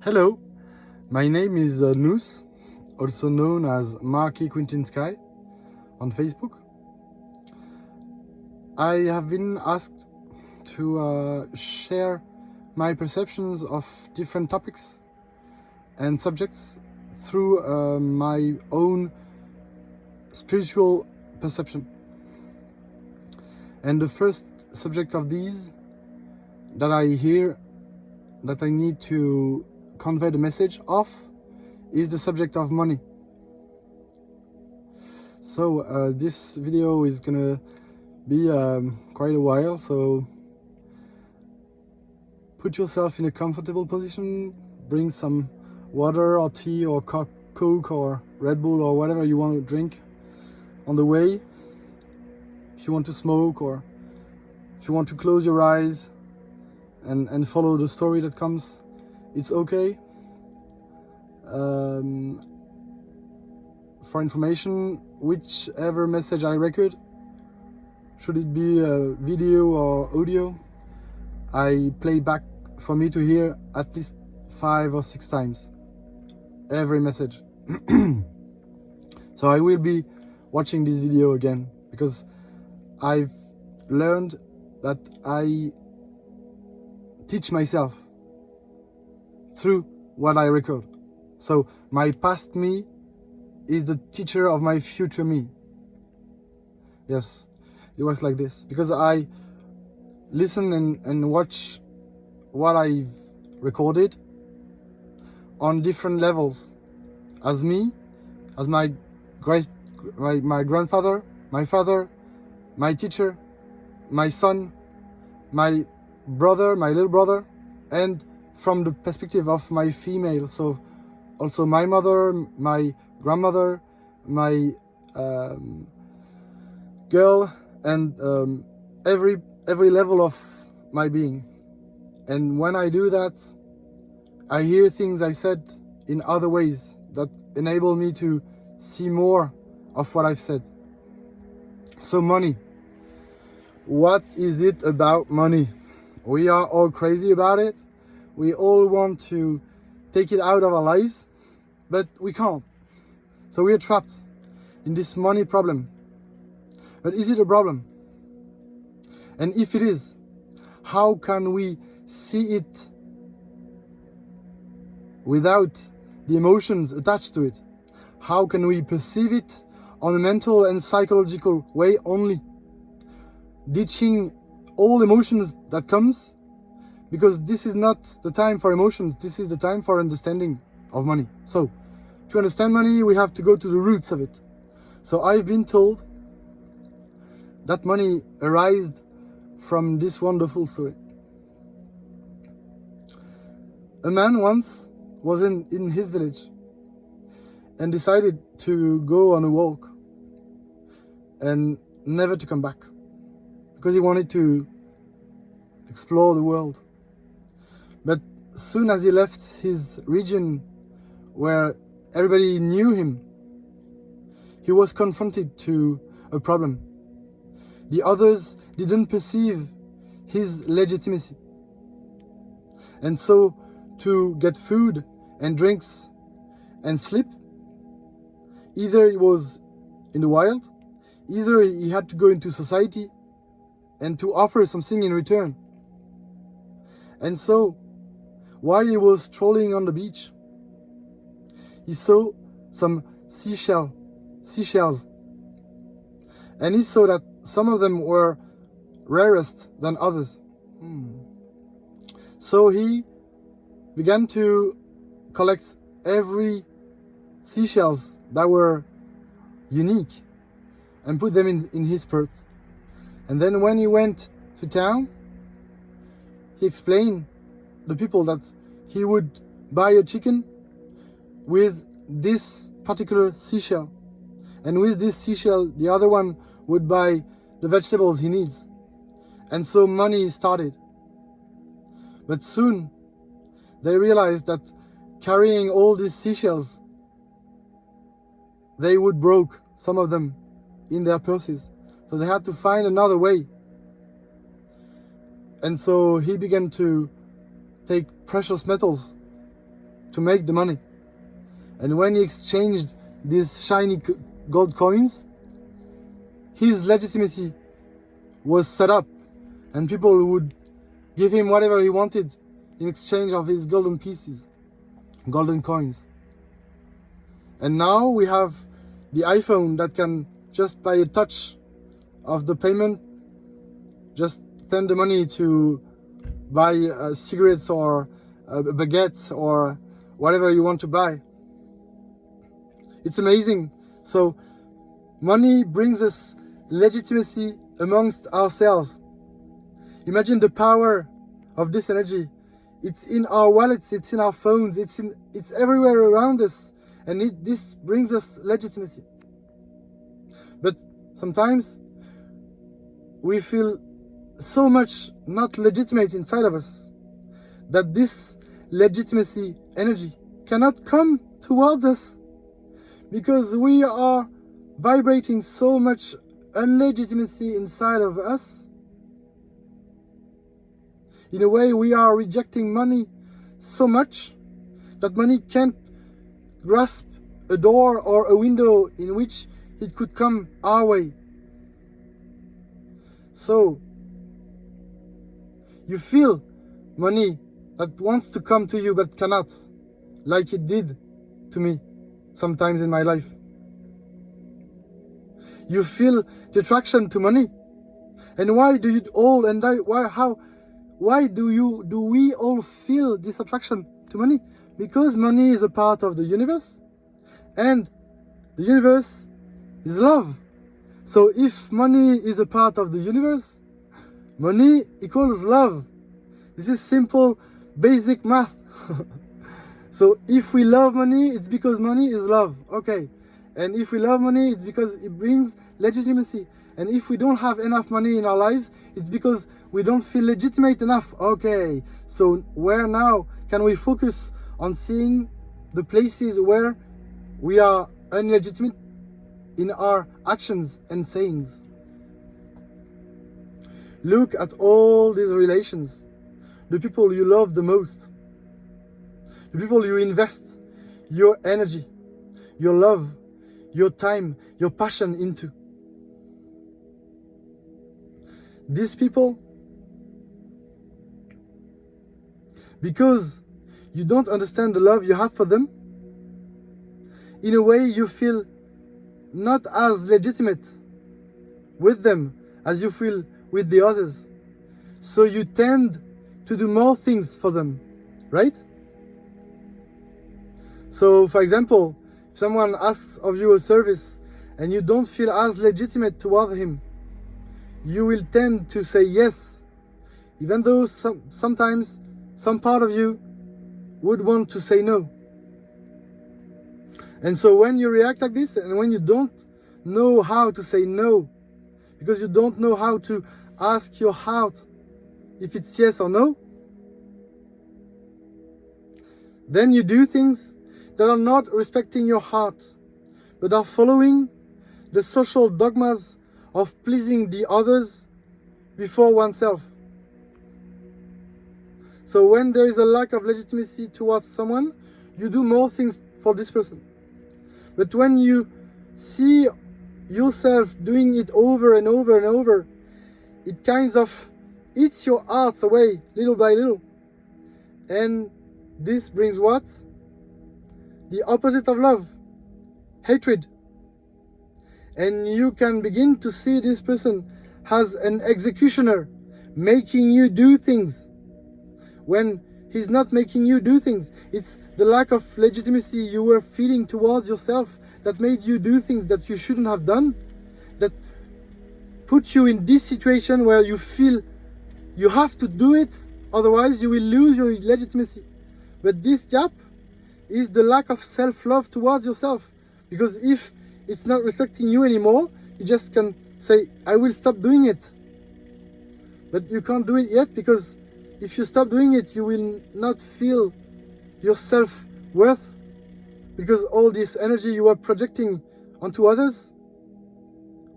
Hello, my name is Nus, also known as Marky Quintin Sky on Facebook. I have been asked to share my perceptions of different topics and subjects through my own spiritual perception. And the first subject of these that I hear that I need to convey the message of is the subject of money. So this video is gonna be quite a while, so put yourself in a comfortable position, bring some water or tea or Coke or Red Bull or whatever you want to drink on the way. If you want to smoke, or if you want to close your eyes and follow the story that comes, it's okay. For information, whichever message I record, should it be a video or audio, I play back for me to hear at least 5 or 6 times every message. So I will be watching this video again because I've learned that I teach myself through what I record. So my past me is the teacher of my future me. Yes, it works like this because I listen and watch what I've recorded on different levels, as me, as my grandfather, my father, my teacher, my son, my brother, my little brother, and from the perspective of my female, so also my mother, my grandmother, my girl, and every level of my being. And when I do that, I hear things I said in other ways that enable me to see more of what I've said. So money. What is it about money? We are all crazy about it. We all want to take it out of our lives, but we can't. So we are trapped in this money problem. But is it a problem? And if it is, how can we see it without the emotions attached to it? How can we perceive it on a mental and psychological way only, ditching all emotions that comes? Because this is not the time for emotions, this is the time for understanding of money. So to understand money, we have to go to the roots of it. So I've been told that money arose from this wonderful story. A man once was in his village and decided to go on a walk and never to come back because he wanted to explore the world. But soon as he left his region where everybody knew him, he was confronted to a problem. The others didn't perceive his legitimacy. And so to get food and drinks and sleep, either he was in the wild, either he had to go into society and to offer something in return. And so while he was strolling on the beach, he saw some seashells, and he saw that some of them were rarest than others. So he began to collect every seashells that were unique and put them in his purse. And then when he went to town, he explained the people that he would buy a chicken with this particular seashell, and with this seashell the other one would buy the vegetables he needs. And so money started. But soon they realized that carrying all these seashells, they would broke some of them in their purses, so they had to find another way. And so he began to take precious metals to make the money. And when he exchanged these shiny gold coins, his legitimacy was set up, and people would give him whatever he wanted in exchange of his golden pieces, golden coins. And now we have the iPhone that can, just by a touch of the payment, just send the money to buy cigarettes or a baguette or whatever you want to buy. It's amazing. So money brings us legitimacy amongst ourselves. Imagine the power of this energy. It's in our wallets, it's in our phones, it's everywhere around us, and this brings us legitimacy. But sometimes we feel so much not legitimate inside of us that this legitimacy energy cannot come towards us because we are vibrating so much unlegitimacy inside of us. In a way, we are rejecting money so much that money can't grasp a door or a window in which it could come our way. So you feel money that wants to come to you but cannot, like it did to me sometimes in my life. You feel the attraction to money. And why do you all and I, why do we all feel this attraction to money? Because money is a part of the universe, and the universe is love. So if money is a part of the universe, money equals love. This is simple, basic math. So if we love money, it's because money is love. Okay. And if we love money, it's because it brings legitimacy. And if we don't have enough money in our lives, it's because we don't feel legitimate enough. Okay. So where now can we focus on seeing the places where we are unlegitimate in our actions and sayings? Look at all these relations. The people you love the most. The people you invest your energy, your love, your time, your passion into. These people, because you don't understand the love you have for them, in a way you feel not as legitimate with them as you feel with the others. So you tend to do more things for them, right? So for example, if someone asks of you a service and you don't feel as legitimate toward him, you will tend to say yes, even though sometimes some part of you would want to say no. And so when you react like this, and when you don't know how to say no, because you don't know how to ask your heart if it's yes or no, then you do things that are not respecting your heart, but are following the social dogmas of pleasing the others before oneself. So when there is a lack of legitimacy towards someone, you do more things for this person. But when you see yourself doing it over and over and over, it kind of eats your hearts away little by little. And this brings what? The opposite of love, hatred. And you can begin to see this person as an executioner, making you do things when he's not making you do things. It's the lack of legitimacy you were feeling towards yourself that made you do things that you shouldn't have done, that put you in this situation where you feel you have to do it, otherwise you will lose your legitimacy. But this gap is the lack of self-love towards yourself, because if it's not respecting you anymore, you just can say, I will stop doing it. But you can't do it yet, because if you stop doing it, you will not feel your self-worth, because all this energy you are projecting onto others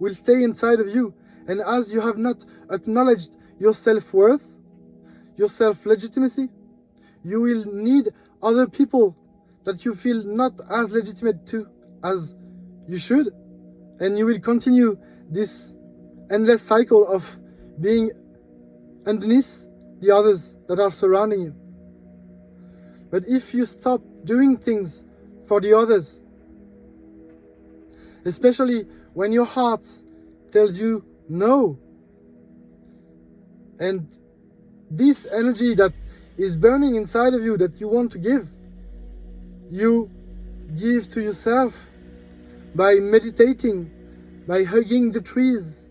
will stay inside of you. And as you have not acknowledged your self-worth, your self-legitimacy, you will need other people that you feel not as legitimate to as you should, and you will continue this endless cycle of being underneath the others that are surrounding you. But if you stop doing things for the others, especially when your heart tells you no, and this energy that is burning inside of you that you want to give, you give to yourself by meditating, by hugging the trees,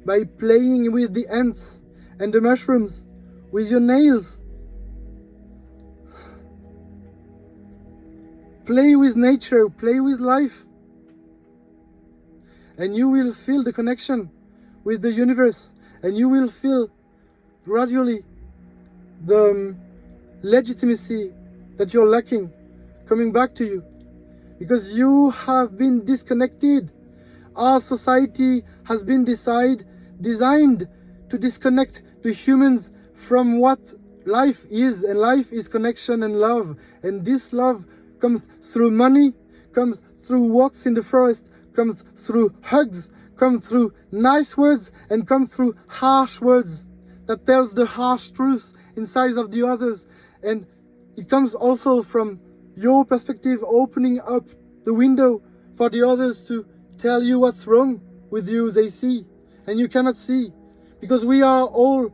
by playing with the ants and the mushrooms, with your nails. Play with nature, play with life, and you will feel the connection with the universe, and you will feel gradually the legitimacy that you're lacking coming back to you, because you have been disconnected. Our society has been designed to disconnect the humans from what life is, and life is connection and love, and this love comes through money, comes through walks in the forest, comes through hugs, comes through nice words, and comes through harsh words that tells the harsh truth inside of the others. And it comes also from your perspective, opening up the window for the others to tell you what's wrong with you. They see and you cannot see, because we are all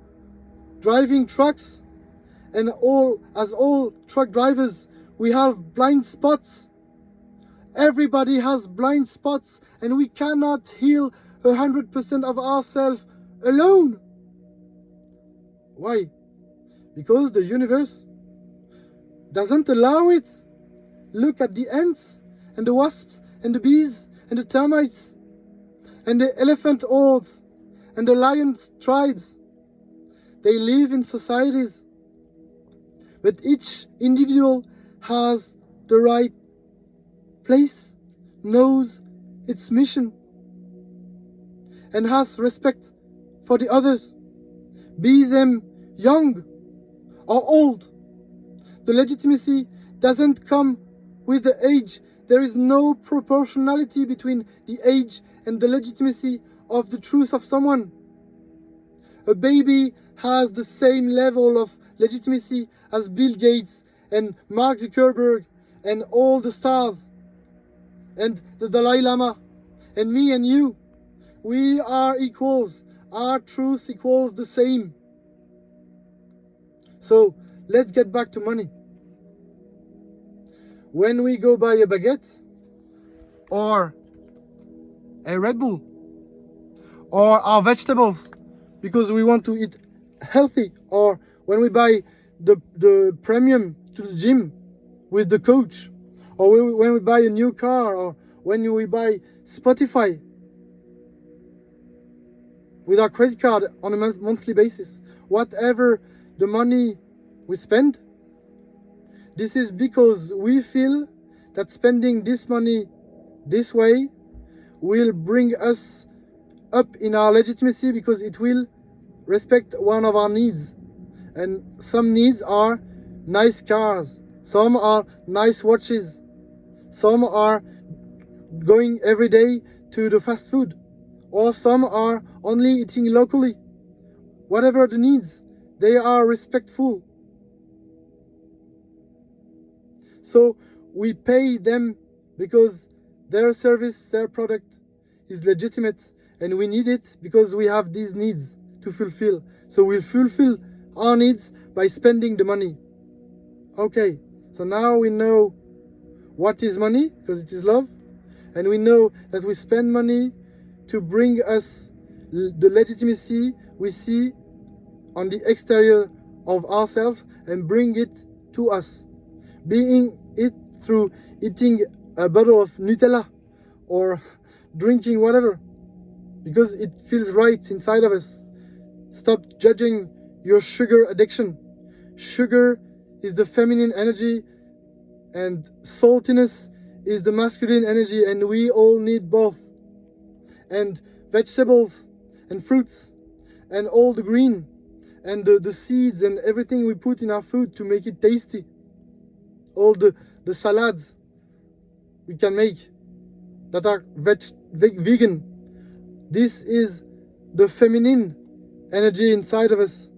driving trucks, and as all truck drivers, we have blind spots. Everybody has blind spots, and we cannot heal 100% of ourselves alone. Why? Because the universe doesn't allow it. Look at the ants and the wasps and the bees and the termites and the elephant hordes and the lion tribes. They live in societies, but each individual has the right place, knows its mission, and has respect for the others, be them young or old. The legitimacy doesn't come with the age. There is no proportionality between the age and the legitimacy of the truth of someone. A baby has the same level of legitimacy as Bill Gates and Mark Zuckerberg and all the stars and the Dalai Lama and me and you. We are equals. Our truth equals the same. So let's get back to money. When we go buy a baguette or a Red Bull or our vegetables because we want to eat healthy, or when we buy the premium to the gym with the coach, or when we buy a new car, or when we buy Spotify with our credit card on a monthly basis, whatever the money we spend, this is because we feel that spending this money this way will bring us up in our legitimacy, because it will respect one of our needs. And some needs are nice cars, some are nice watches, some are going every day to the fast food, or some are only eating locally. Whatever the needs, they are respectful. So we pay them because their service, their product is legitimate, and we need it because we have these needs to fulfill. So we fulfill our needs by spending the money. Okay, so now we know what is money, because it is love, and we know that we spend money to bring us the legitimacy we see on the exterior of ourselves and bring it to us, being it through eating a bottle of Nutella or drinking whatever, because it feels right inside of us. Stop judging your sugar addiction. Sugar is the feminine energy and saltiness is the masculine energy, and we all need both. And vegetables and fruits and all the green and the seeds and everything we put in our food to make it tasty, all the the salads we can make that are vegan. This is the feminine energy inside of us,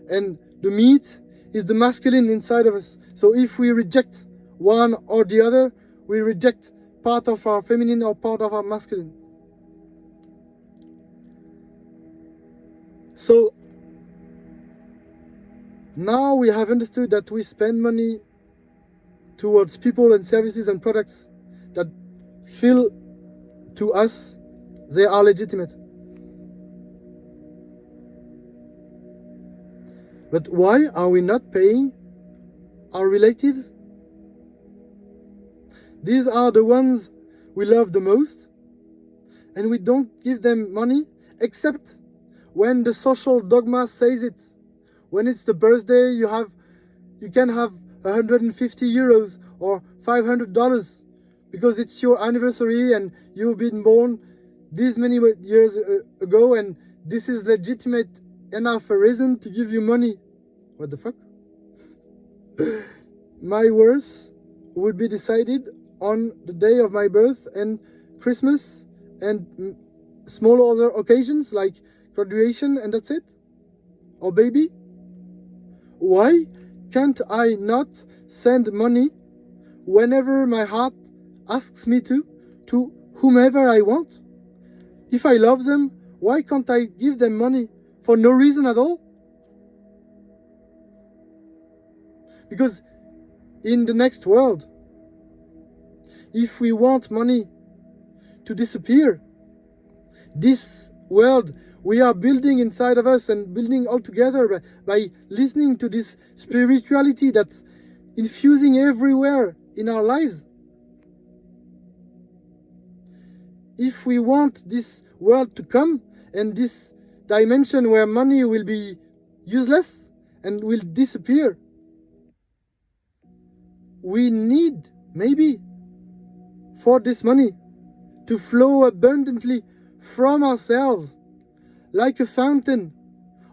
and the meat is the masculine inside of us. So if we reject one or the other, we reject part of our feminine or part of our masculine. So now we have understood that we spend money towards people and services and products that feel to us they are legitimate. But why are we not paying our relatives? These are the ones we love the most, and we don't give them money except when the social dogma says it. When it's the birthday, you can have 150 euros or $500 because it's your anniversary and you've been born this many years ago, and this is legitimate enough a reason to give you money. What the fuck? My worth would be decided on the day of my birth and Christmas and small other occasions like graduation, and that's it? Or baby? Why can't I not send money whenever my heart asks me to whomever I want? If I love them, why can't I give them money for no reason at all? Because in the next world, if we want money to disappear, this world we are building inside of us and building all together by listening to this spirituality that's infusing everywhere in our lives. If we want this world to come and this dimension where money will be useless and will disappear, we need maybe for this money to flow abundantly from ourselves like a fountain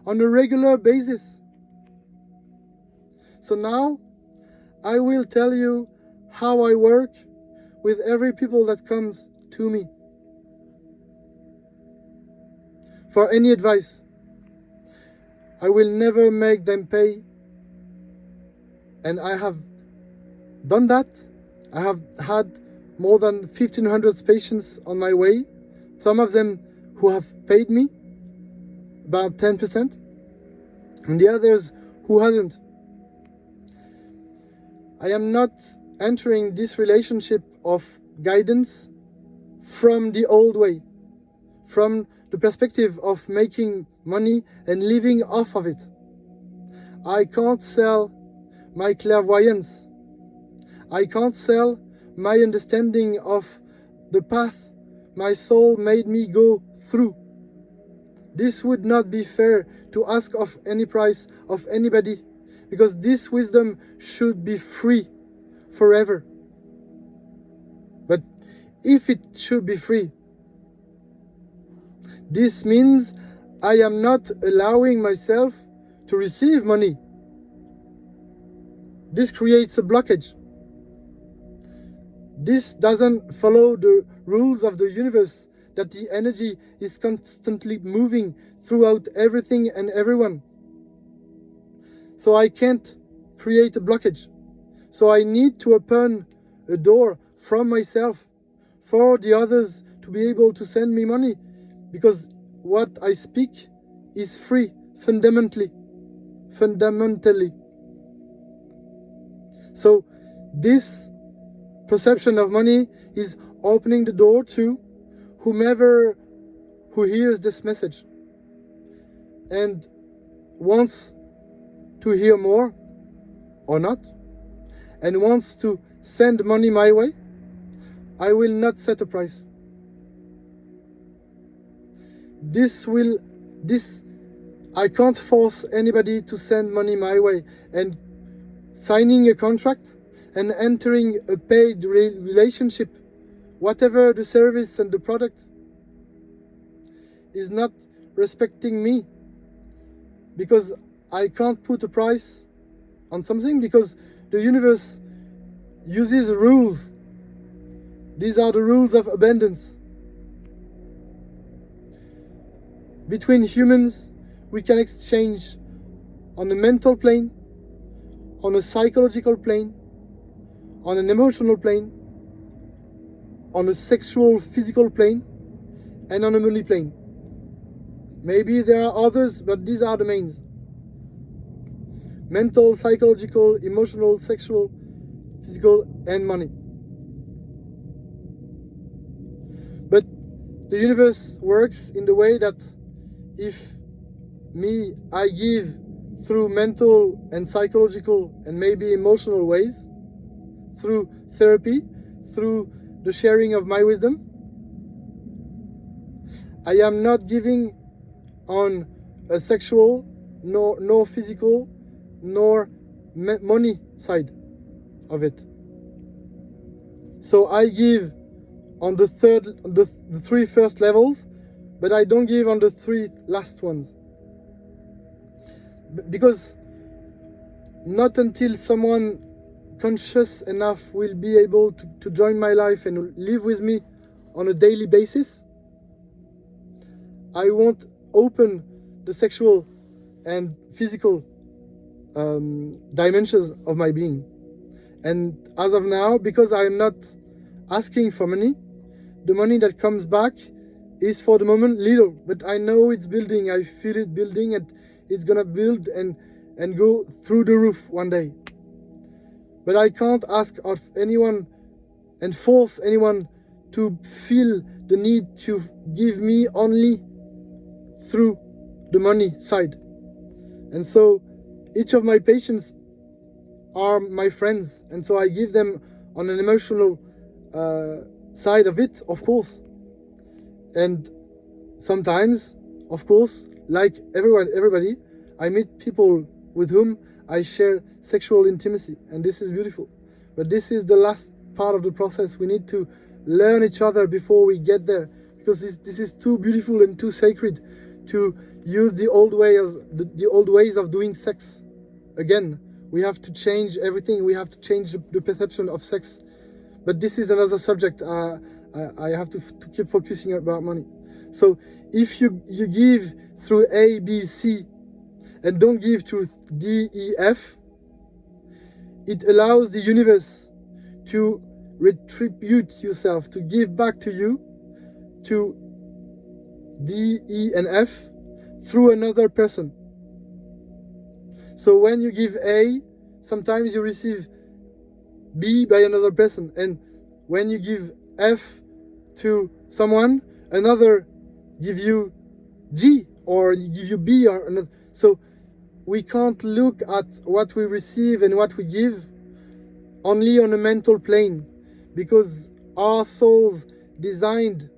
on a regular basis. So now I will tell you how I work with every people that comes to me for any advice. I will never make them pay, and I have done that. I have had more than 1,500 patients on my way, some of them who have paid me about 10%, and the others who hasn't. I am not entering this relationship of guidance from the old way, from the perspective of making money and living off of it. I can't sell my clairvoyance. I can't sell my understanding of the path my soul made me go through. This would not be fair to ask of any price of anybody, because this wisdom should be free forever. But if it should be free, this means I am not allowing myself to receive money. This creates a blockage. This doesn't follow the rules of the universe, that the energy is constantly moving throughout everything and everyone. So I can't create a blockage. So I need to open a door from myself for the others to be able to send me money, because what I speak is free, fundamentally. So this perception of money is opening the door to whomever who hears this message and wants to hear more or not, and wants to send money my way. I will not set a price. I can't force anybody to send money my way, and signing a contract and entering a paid relationship, whatever the service and the product, is not respecting me, because I can't put a price on something, because the universe uses rules. These are the rules of abundance. Between humans, we can exchange on a mental plane, on a psychological plane, on an emotional plane, on a sexual, physical plane, and on a money plane. Maybe there are others, but these are the mains. Mental, psychological, emotional, sexual, physical, and money. But the universe works in the way that if I give through mental and psychological and maybe emotional ways, through therapy, through the sharing of my wisdom, I am not giving on a sexual, nor physical, nor money side of it. So I give on the three first levels, but I don't give on the three last ones. Because not until someone conscious enough will be able to join my life and live with me on a daily basis, I won't open the sexual and physical dimensions of my being. And as of now, because I am not asking for money, the money that comes back is for the moment little, but I know it's building. I feel it building, and it's gonna build and go through the roof one day. But I can't ask of anyone and force anyone to feel the need to give me only through the money side. And so each of my patients are my friends, and so I give them on an emotional side of it, of course. And sometimes, of course, like everybody, I meet people with whom I share sexual intimacy, and this is beautiful. But this is the last part of the process. We need to learn each other before we get there, because this is too beautiful and too sacred to use the old ways of doing sex again. We have to change everything. We have to change the perception of sex. But this is another subject. I have to keep focusing about money. So if you give through A, B, C, and don't give through D, E, F, it allows the universe to retribute yourself, to give back to you, to D, E, and F through another person. So when you give A, sometimes you receive B by another person, and when you give F to someone, another give you G, or give you B, or another. So we can't look at what we receive and what we give only on a mental plane, because our souls designed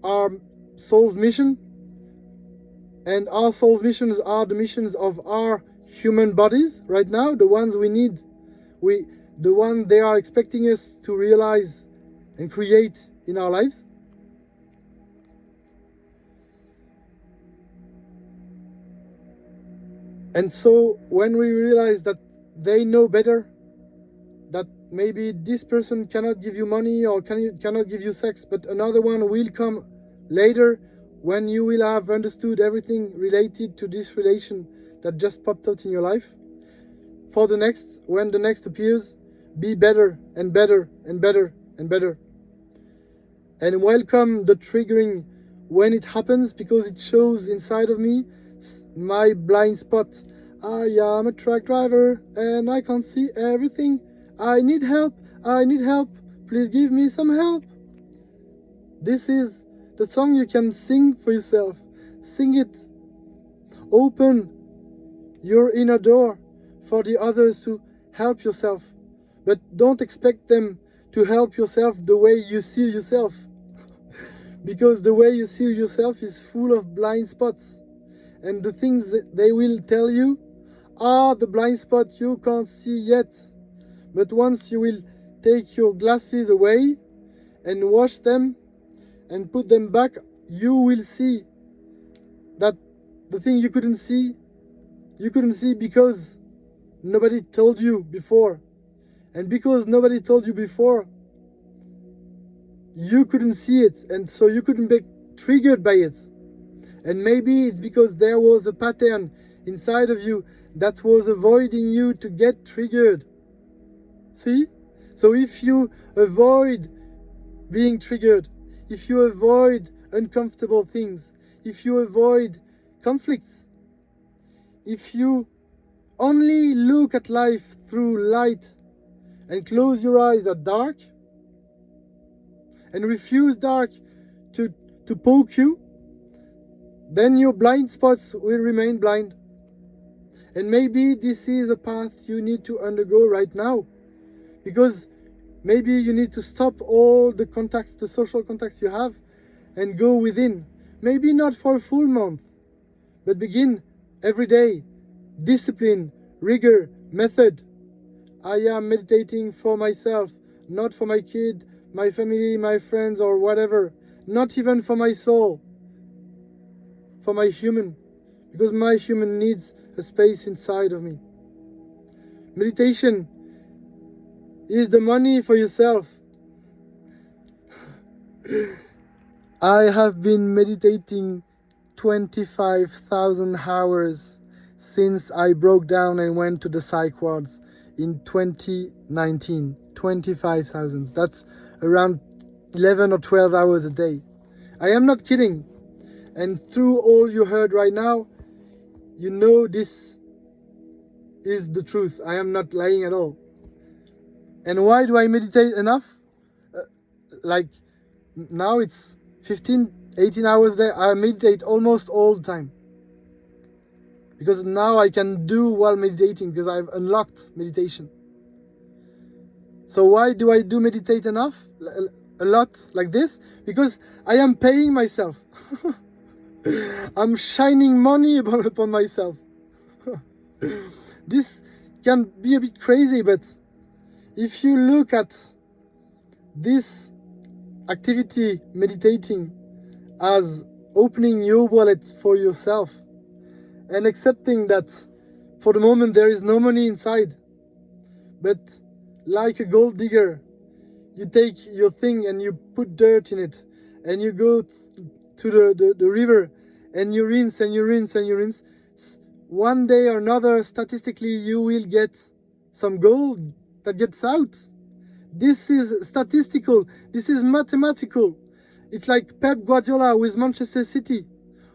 our soul's mission, and our soul's missions are the missions of our human bodies right now, the ones we need, the one they are expecting us to realize and create in our lives. And so when we realize that they know better, that maybe this person cannot give you money or cannot give you sex, but another one will come later when you will have understood everything related to this relation that just popped out in your life. For the next, when the next appears, be better and better and better and better. And welcome the triggering when it happens, because it shows inside of me my blind spot. I am a truck driver and I can't see everything. I need help. I need help. Please give me some help. This is the song you can sing for yourself. Sing it. Open your inner door for the others to help yourself. But don't expect them to help yourself the way you see yourself. Because the way you see yourself is full of blind spots. And the things that they will tell you are the blind spot you can't see yet. But once you will take your glasses away and wash them and put them back, you will see that the thing you couldn't see because nobody told you before. And because nobody told you before, you couldn't see it, and so you couldn't be triggered by it. And maybe it's because there was a pattern inside of you that was avoiding you to get triggered. See? So if you avoid being triggered, if you avoid uncomfortable things, if you avoid conflicts, if you only look at life through light and close your eyes at dark and refuse dark to poke you, then your blind spots will remain blind. And maybe this is a path you need to undergo right now, because maybe you need to stop all the contacts, the social contacts you have, and go within. Maybe not for a full month, but begin every day. Discipline, rigor, method. I am meditating for myself, not for my kid, my family, my friends, or whatever. Not even for my soul, for my human, because my human needs a space inside of me. Meditation is the money for yourself. I have been meditating 25,000 hours since I broke down and went to the psych wards in 2019. 25,000. That's around 11 or 12 hours a day. I am not kidding. And through all you heard right now, you know this is the truth. I am not lying at all. And why do I meditate enough? Like now it's 15, 18 hours a day. I meditate almost all the time. Because now I can do while meditating, because I've unlocked meditation. So why do I meditate enough? A lot like this? Because I am paying myself. I'm shining money upon myself. This can be a bit crazy, but if you look at this activity, meditating, as opening your wallet for yourself and accepting that for the moment there is no money inside, but like a gold digger, you take your thing and you put dirt in it and you go to the river and you rinse and you rinse and you rinse. One day or another, statistically, you will get some gold that gets out. This is statistical. This is mathematical. It's like Pep Guardiola with Manchester City,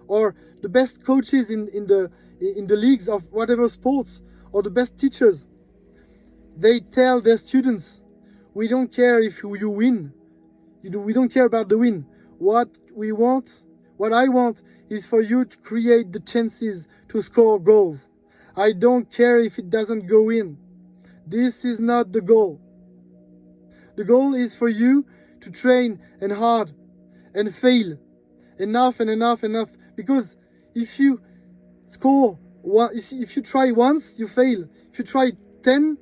or the best coaches in the leagues of whatever sports, or the best teachers. They tell their students, we don't care if you win. We don't care about the win. What I want is for you to create the chances to score goals. I don't care if it doesn't go in. This is not the goal. The goal is for you to train and hard and fail enough and enough. Because if you score, if you try once, you fail. If you try 10,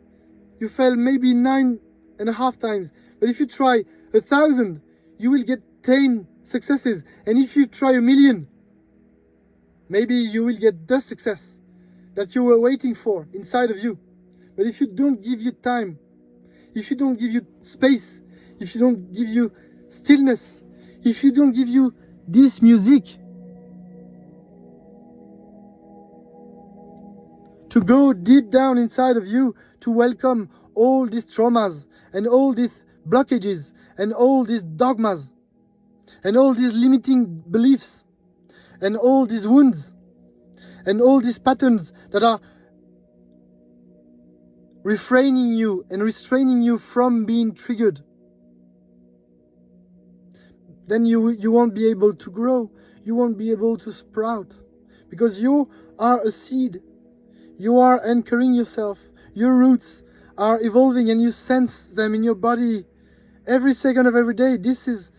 you fail maybe 9.5 times. But if you try 1,000, you will get 10 successes. And if you try 1,000,000, maybe you will get the success that you were waiting for inside of you. But if you don't give you time, if you don't give you space, if you don't give you stillness, if you don't give you this music to go deep down inside of you, to welcome all these traumas and all these blockages and all these dogmas and all these limiting beliefs and all these wounds and all these patterns that are refraining you and restraining you from being triggered, then you won't be able to grow. You won't be able to sprout, because you are a seed. You are anchoring yourself. Your roots are evolving and you sense them in your body every second of every day. This is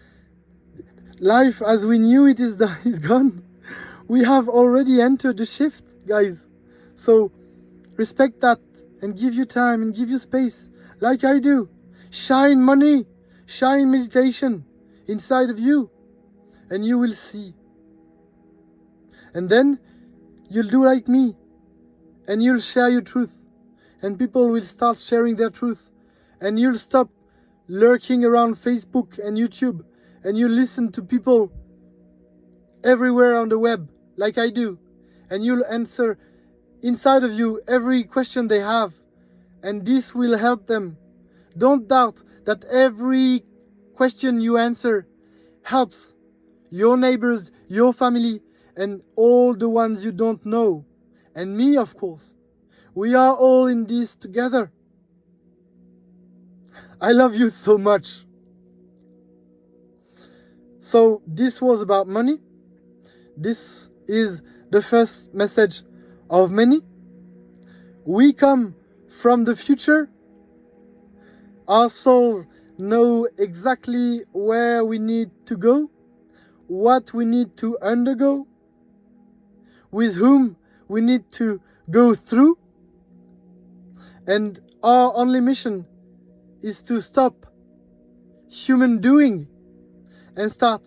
life as we knew it is gone. We have already entered the shift, guys. So respect that and give you time and give you space, like I do. Shine money, shine meditation inside of you, and you will see. And then you'll do like me, and you'll share your truth, and people will start sharing their truth, and you'll stop lurking around Facebook and YouTube, and you listen to people everywhere on the web like I do, and you'll answer inside of you every question they have, and this will help them. Don't doubt that every question you answer helps your neighbors, your family, and all the ones you don't know, and me, of course. We are all in this together. I love you so much. So this was about money. This is the first message of many. We come from the future. Our souls know exactly where we need to go, what we need to undergo, with whom we need to go through. And our only mission is to stop human doing and start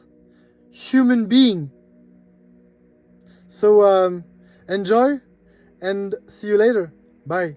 human being. So enjoy and see you later. Bye.